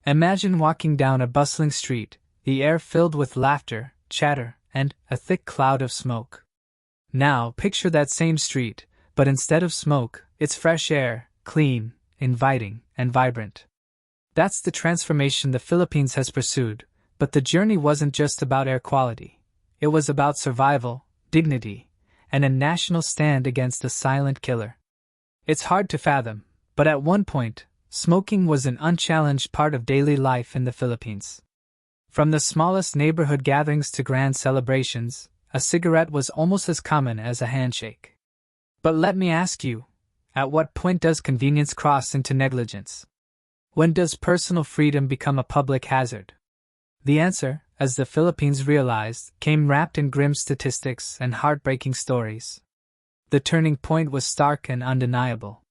Imagine walking down a bustling street, the air filled with laughter, chatter, and a thick cloud of smoke. Now, picture that same street, but instead of smoke, it's fresh air, clean, inviting, and vibrant. That's the transformation the Philippines has pursued, but the journey wasn't just about air quality. It was about survival, dignity, and a national stand against a silent killer. It's hard to fathom, but at one point, smoking was an unchallenged part of daily life in the Philippines. From the smallest neighborhood gatherings to grand celebrations, a cigarette was almost as common as a handshake. But let me ask you, at what point does convenience cross into negligence? When does personal freedom become a public hazard? The answer, as the Philippines realized, came wrapped in grim statistics and heartbreaking stories. The turning point was stark and undeniable.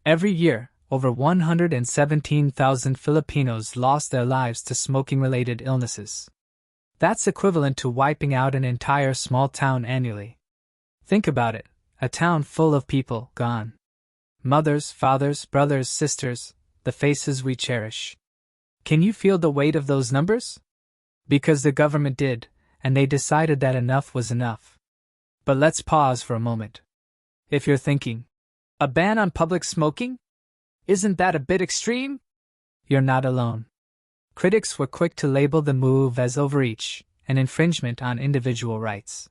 Every year, over 117,000 Filipinos lost their lives to smoking-related illnesses. That's equivalent to wiping out an entire small town annually. Think about it, a town full of people gone. Mothers, fathers, brothers, sisters, the faces we cherish. Can you feel the weight of those numbers? Because the government did, and they decided that enough was enough. But let's pause for a moment. If you're thinking, a ban on public smoking? Isn't that a bit extreme? You're not alone. Critics were quick to label the move as overreach, an infringement on individual rights.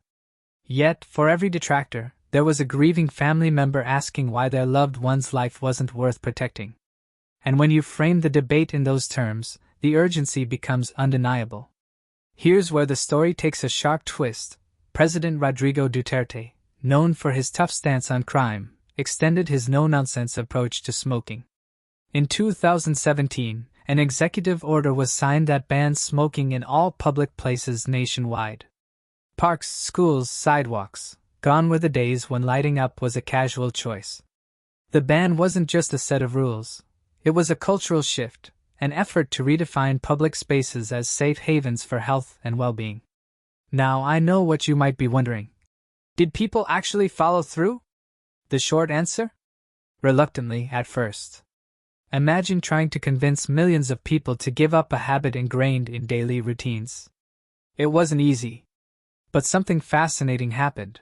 Yet, for every detractor, there was a grieving family member asking why their loved one's life wasn't worth protecting. And when you frame the debate in those terms, the urgency becomes undeniable. Here's where the story takes a sharp twist. President Rodrigo Duterte, known for his tough stance on crime, extended his no-nonsense approach to smoking. In 2017, an executive order was signed that bans smoking in all public places nationwide. Parks, schools, sidewalks, gone were the days when lighting up was a casual choice. The ban wasn't just a set of rules, it was a cultural shift, an effort to redefine public spaces as safe havens for health and well-being. Now I know what you might be wondering. Did people actually follow through? The short answer? Reluctantly at first. Imagine trying to convince millions of people to give up a habit ingrained in daily routines. It wasn't easy. But something fascinating happened.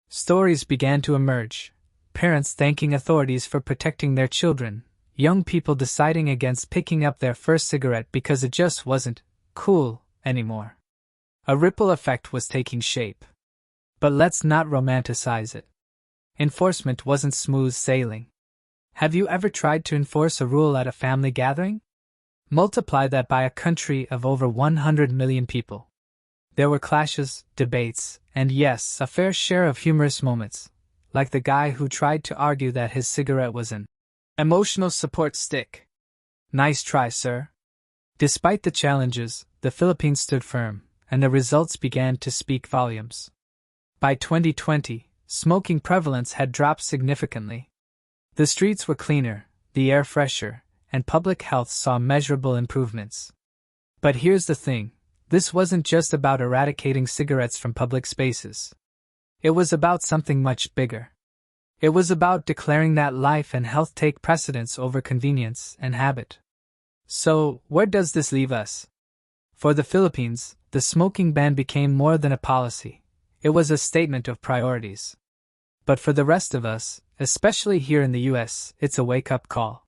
Stories began to emerge, parents thanking authorities for protecting their children, young people deciding against picking up their first cigarette because it just wasn't cool anymore. A ripple effect was taking shape. But let's not romanticize it. Enforcement wasn't smooth sailing. Have you ever tried to enforce a rule at a family gathering? Multiply that by a country of over 100 million people. There were clashes, debates, and yes, a fair share of humorous moments, like the guy who tried to argue that his cigarette was an emotional support stick. Nice try, sir. Despite the challenges, the Philippines stood firm, and the results began to speak volumes. By 2020, smoking prevalence had dropped significantly. The streets were cleaner, the air fresher, and public health saw measurable improvements. But here's the thing, this wasn't just about eradicating cigarettes from public spaces. It was about something much bigger. It was about declaring that life and health take precedence over convenience and habit. So, where does this leave us? For the Philippines, the smoking ban became more than a policy. It was a statement of priorities. But for the rest of us, especially here in the US, it's a wake-up call.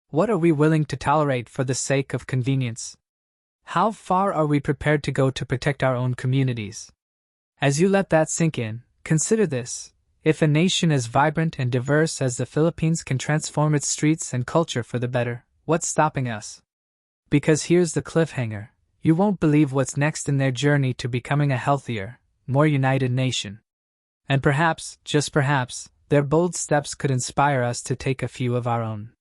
What are we willing to tolerate for the sake of convenience? How far are we prepared to go to protect our own communities? As you let that sink in, consider this. If a nation as vibrant and diverse as the Philippines can transform its streets and culture for the better, what's stopping us? Because here's the cliffhanger. You won't believe what's next in their journey to becoming a healthier, more united nation. And perhaps, just perhaps, their bold steps could inspire us to take a few of our own.